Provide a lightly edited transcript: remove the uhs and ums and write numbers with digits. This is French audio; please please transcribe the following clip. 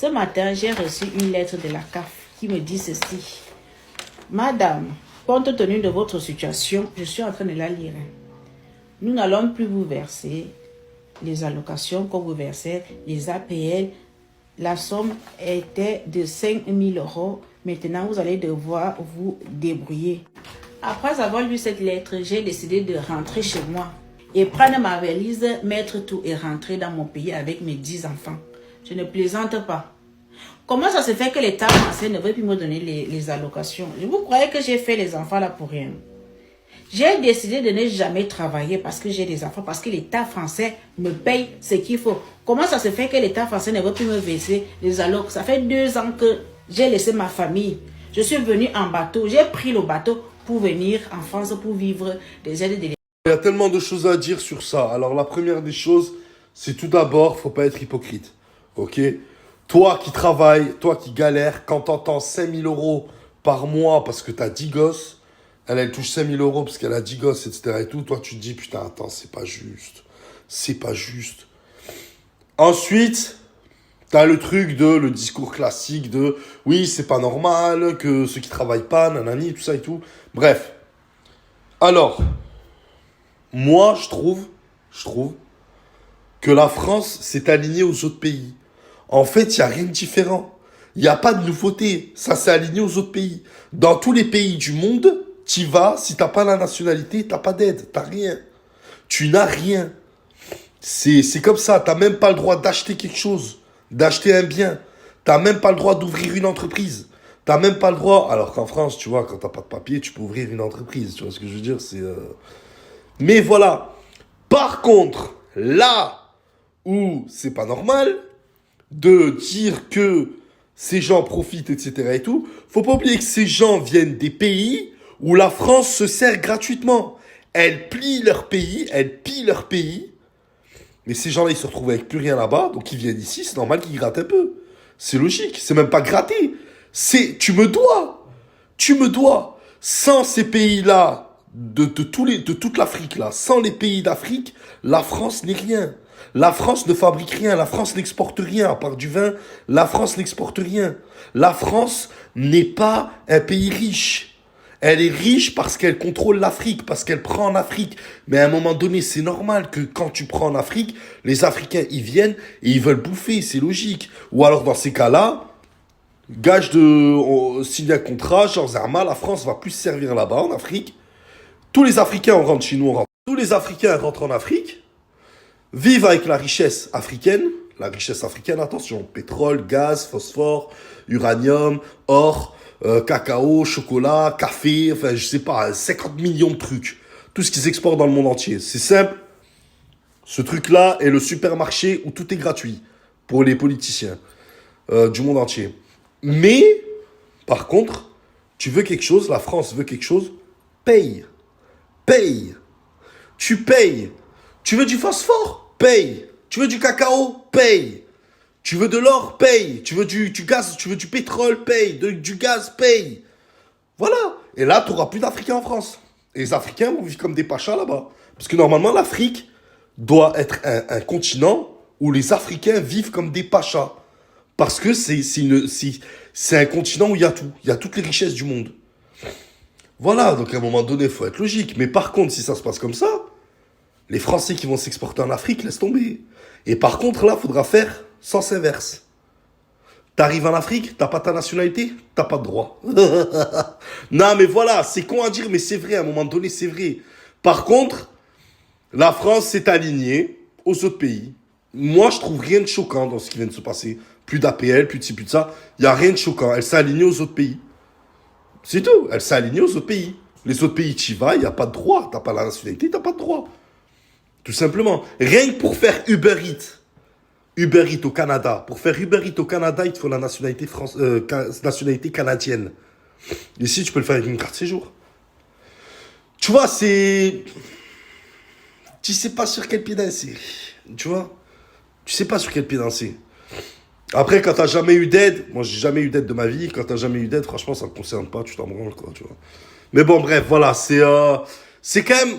Ce matin, j'ai reçu une lettre de la CAF qui me dit ceci. Madame, compte tenu de votre situation, je suis en train de la lire. Nous n'allons plus vous verser les allocations qu'on vous versait, les APL. La somme était de 5 000 €. Maintenant, vous allez devoir vous débrouiller. Après avoir lu cette lettre, j'ai décidé de rentrer chez moi et prendre ma valise, mettre tout et rentrer dans mon pays avec mes 10 enfants. Je ne plaisante pas. Comment ça se fait que l'État français ne veut plus me donner les allocations? Vous croyez que j'ai fait les enfants là pour rien? J'ai décidé de ne jamais travailler parce que j'ai des enfants, parce que l'État français me paye ce qu'il faut. Comment ça se fait que l'État français ne veut plus me verser les allocations? Ça fait 2 ans que j'ai laissé ma famille. Je suis venue en bateau. J'ai pris le bateau pour venir en France pour vivre des aides de l'État. Il y a tellement de choses à dire sur ça. Alors la première des choses, c'est tout d'abord, faut pas être hypocrite. Ok? Toi qui travailles, toi qui galères, quand t'entends 5 000 € par mois parce que t'as 10 gosses, elle touche 5 000 € parce qu'elle a 10 gosses, etc. et tout, toi tu te dis, putain, attends, c'est pas juste. C'est pas juste. Ensuite, t'as le truc le discours classique de, oui, c'est pas normal, que ceux qui travaillent pas, nanani, tout ça et tout. Bref. Alors, moi, je trouve que la France s'est alignée aux autres pays. En fait, il n'y a rien de différent. Il n'y a pas de nouveauté. Ça s'est aligné aux autres pays. Dans tous les pays du monde, tu vas, si tu n'as pas la nationalité, tu n'as pas d'aide. Tu n'as rien. Tu n'as rien. C'est comme ça. Tu n'as même pas le droit d'acheter quelque chose, d'acheter un bien. Tu n'as même pas le droit d'ouvrir une entreprise. Tu n'as même pas le droit. Alors qu'en France, tu vois, quand tu n'as pas de papier, tu peux ouvrir une entreprise. Tu vois ce que je veux dire? Mais voilà. Par contre, là où c'est pas normal de dire que ces gens profitent, etc. et tout, faut pas oublier que ces gens viennent des pays où la France se sert gratuitement. Elle plie leur pays, elle pille leur pays, mais ces gens-là, ils se retrouvent avec plus rien là-bas, donc ils viennent ici, c'est normal qu'ils grattent un peu. C'est logique, c'est même pas gratter. Tu me dois. Sans ces pays-là, de toute l'Afrique, là, sans les pays d'Afrique, la France n'est rien. La France ne fabrique rien, la France n'exporte rien, à part du vin, la France n'exporte rien. La France n'est pas un pays riche. Elle est riche parce qu'elle contrôle l'Afrique, parce qu'elle prend en Afrique. Mais à un moment donné, c'est normal que quand tu prends en Afrique, les Africains, ils viennent et ils veulent bouffer, c'est logique. Ou alors, dans ces cas-là, signe un contrat, genre Zerma, la France va plus servir là-bas, en Afrique. Tous les Africains, on rentre chez nous, on rentre. Tous les Africains rentrent en Afrique, vivent avec la richesse africaine. La richesse africaine, attention, pétrole, gaz, phosphore, uranium, or, cacao, chocolat, café, enfin, je sais pas, 50 millions de trucs. Tout ce qu'ils exportent dans le monde entier. C'est simple. Ce truc-là est le supermarché où tout est gratuit pour les politiciens du monde entier. Mais, par contre, tu veux quelque chose, la France veut quelque chose, paye. Paye. Tu payes. Tu veux du phosphore? Paye. Tu veux du cacao? Paye. Tu veux de l'or? Paye. Tu veux du gaz? Tu veux du pétrole? Paye. Du gaz? Paye. Voilà. Et là, tu n'auras plus d'Africains en France. Et les Africains vont vivre comme des pachas là-bas. Parce que normalement, l'Afrique doit être un continent où les Africains vivent comme des pachas. Parce que c'est un continent où il y a tout. Il y a toutes les richesses du monde. Voilà, donc à un moment donné, il faut être logique. Mais par contre, si ça se passe comme ça, les Français qui vont s'exporter en Afrique, laisse tomber. Et par contre, là, il faudra faire sens inverse. T'arrives en Afrique, t'as pas ta nationalité, t'as pas de droit. Non, mais voilà, c'est con à dire, mais c'est vrai, à un moment donné, c'est vrai. Par contre, la France s'est alignée aux autres pays. Moi, je trouve rien de choquant dans ce qui vient de se passer. Plus d'APL, plus de ci, plus de ça. Il n'y a rien de choquant. Elle s'est alignée aux autres pays. C'est tout. Elle s'est alignée aux autres pays. Les autres pays, tu y vas, il n'y a pas de droit. T'as pas la nationalité, t'as pas de droit. Tout simplement. Rien que pour faire Uber Eats. Uber Eats au Canada. Pour faire Uber Eats au Canada, il te faut la nationalité, nationalité canadienne. Ici, tu peux le faire avec une carte séjour. Tu vois, c'est... Tu sais pas sur quel pied danser. Tu vois? Tu sais pas sur quel pied danser. Après, quand t'as jamais eu d'aide, moi j'ai jamais eu d'aide de ma vie, quand t'as jamais eu d'aide, franchement, ça ne te concerne pas, tu t'en branles, quoi, tu vois. Mais bon, bref, voilà, c'est quand même